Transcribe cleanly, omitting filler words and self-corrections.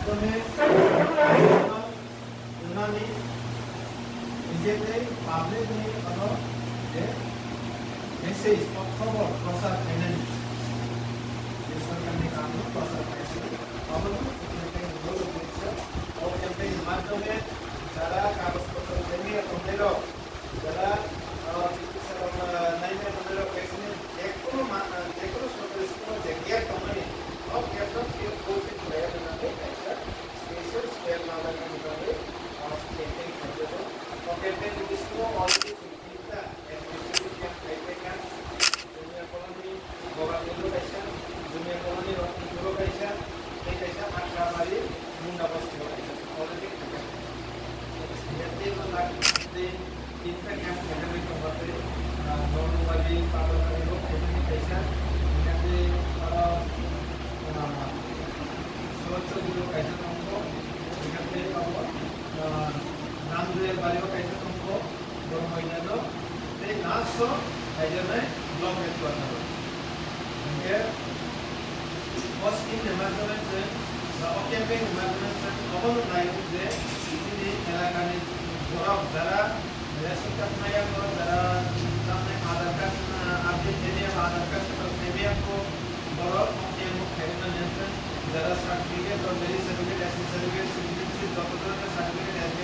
মাধ্যমে उन्होंने নিজেদের পাবলিকলি হলো যে মেসেজ খবর প্রচার করেনি যে সরকারি কানুন প্রচার করেছে অবশ্য ক্যাম্পেইন হলো উদ্দেশ্য ও ক্যাম্পেইন মাধ্যমে যারা কাগজপত্র জমিয়ে তোমরা যারা চিকিৎসা নাইমে তোমরা ভ্যাকসিন যেকোনো সরকারি স্কুল যে গিয়ে তোমরা और कैप्टन के कोच के प्लेयर बनाते हैं स्पेशल स्पेल नाम का निकाले और कैप्टन करते हो और कैप्टन जिसको ऑलरेडी सुविधा एडमिनिस्ट्रेटिव कैंप कहते हैं दुनिया कॉलोनी गवर्नमेंट कैसा दुनिया कॉलोनी यूरो कैसा ये कैसा आश्रमारी मुंडा बस्ती कैसा ऑलरेडी कहते हैं तीन का कैंप कहने में तो होते दोनों वाली पावर वाले लोग कैसा कहते स्वच्छ दिलो कैसे तुमको दिखाते पाओ नाम दे बारे में कैसे तुमको 2 महीने लो ते नासो ऐसे में ब्लॉक में करना हो उनके पोस्ट इन एमर्जेंसी से ओके पे एमर्जेंसी अपन लाइफ से इतनी इलाका में पूरा जरा रेस्ट करना या तो जरा सामने आधार कार्ड अपडेट देने आधार कार्ड से भी आपको बड़ा ओके जरा सर्टिफिकेट और मेरी सर्टिफिकेट ऐसी सर्टिफिकेट सिटीजनशिप डॉक्टर का सर्टिफिकेट ऐसे